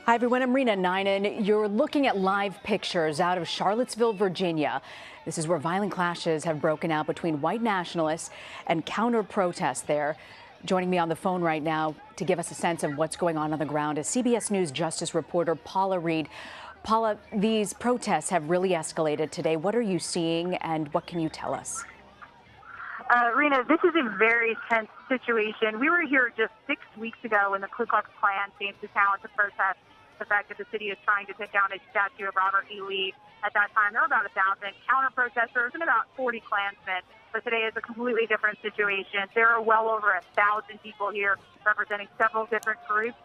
Hi, everyone. I'm Rena Ninan. You're looking at live pictures out of Charlottesville, Virginia. This is where violent clashes have broken out between white nationalists and counter protests there. Joining me on the phone right now to give us a sense of what's going on the ground is CBS News justice reporter Paula Reed. Paula, these protests have really escalated today. What are you seeing and what can you tell us? Rena, this is a very tense situation. We were here just 6 weeks ago when the Ku Klux Klan came to town to protest the fact that the city is trying to take down a statue of Robert E. Lee. At that time, there were about 1,000 counter-protesters and about 40 Klansmen. But today is a completely different situation. There are well over 1,000 people here representing several different groups.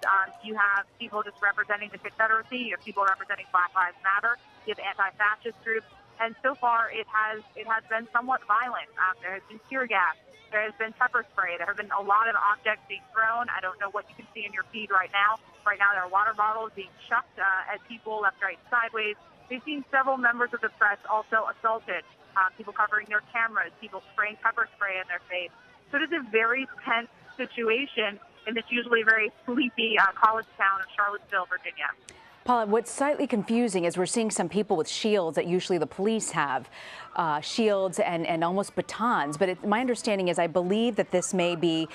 You have people just representing the Confederacy. You have people representing Black Lives Matter. You have anti-fascist groups. And so far, it has been somewhat violent. There has been tear gas. There has been pepper spray. There have been a lot of objects being thrown. I don't know what you can see in your feed right now. Right now, there are water bottles being chucked at people left, right, sideways. We've seen several members of the press also assaulted. People covering their cameras, people spraying pepper spray in their face. So it is a very tense situation in this usually very sleepy college town of Charlottesville, Virginia. Paula, what's slightly confusing is we're seeing some people with shields that usually the police have, shields and almost batons. But my understanding is I believe that this may be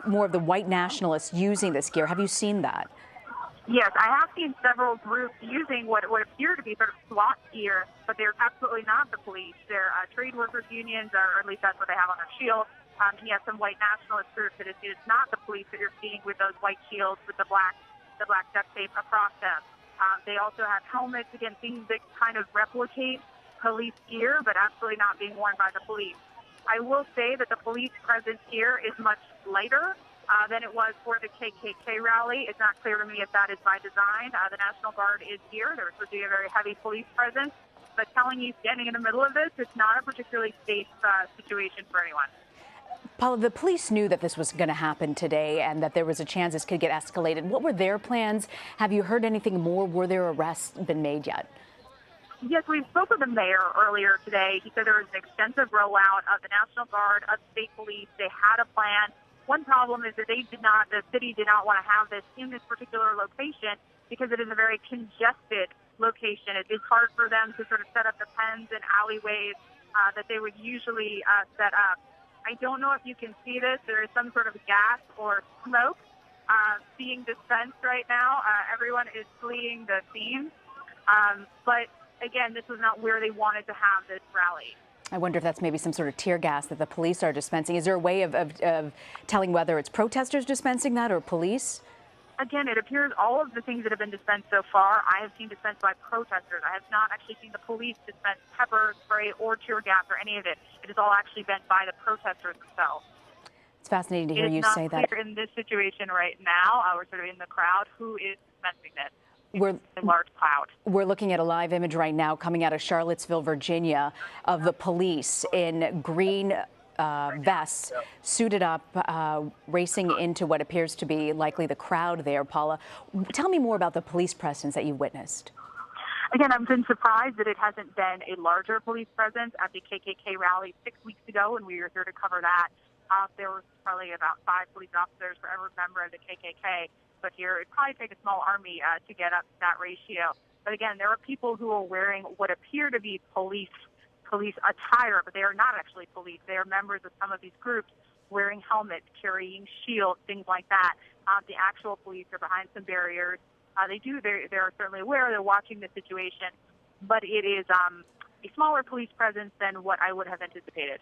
more of the white nationalists using this gear. Have you seen that? Yes, I have seen several groups using what appear to be sort of SWAT gear, but they're absolutely not the police. They're trade workers unions, or at least that's what they have on their shield. And you have some white nationalist groups that it's not the police that you're seeing with those white shields with the black duct tape across them. They also have helmets, again, things that kind of replicate police gear, but absolutely not being worn by the police. I will say that the police presence here is much lighter than it was for the KKK rally. It's not clear to me if that is by design. The National Guard is here. There's supposed to be a very heavy police presence. But telling you standing in the middle of this, it's not a particularly safe situation for anyone. Paula, the police knew that this was going to happen today and that there was a chance this could get escalated. What were their plans? Have you heard anything more? Were there arrests been made yet? Yes, we spoke with the mayor earlier today. He said there was an extensive rollout of the National Guard, of state police. They had a plan. One problem is that the city did not want to have this in this particular location because it is a very congested location. It is hard for them to sort of set up the pens and alleyways that they would usually set up. I don't know if you can see this. There is some sort of gas or smoke being dispensed right now. Everyone is fleeing the scene. But again, this was not where they wanted to have this rally. I wonder if that's maybe some sort of tear gas that the police are dispensing. Is there a way of telling whether it's protesters dispensing that or police? Again, it appears all of the things that have been dispensed so far, I have seen dispensed by protesters. I have not actually seen the police dispense pepper spray or tear gas or any of it. It has all actually been by the protesters themselves. It's fascinating to hear you say that. It's not clear in this situation right now. We're sort of in the crowd. Who is dispensing this? We're a large cloud. We're looking at a live image right now coming out of Charlottesville, Virginia, of the police in green vests, suited up, racing into what appears to be likely the crowd there. Paula, tell me more about the police presence that you witnessed. Again, I've been surprised that it hasn't been a larger police presence at the KKK rally 6 weeks ago when we were here to cover that. There was probably about 5 police officers for every member of the KKK. But here, it'd probably take a small army to get up to that ratio. But again, there are people who are wearing what appear to be police attire, but they are not actually police. They are members of some of these groups wearing helmets, carrying shields, things like that. The actual police are behind some barriers. They're certainly aware. They're watching the situation. But it is a smaller police presence than what I would have anticipated.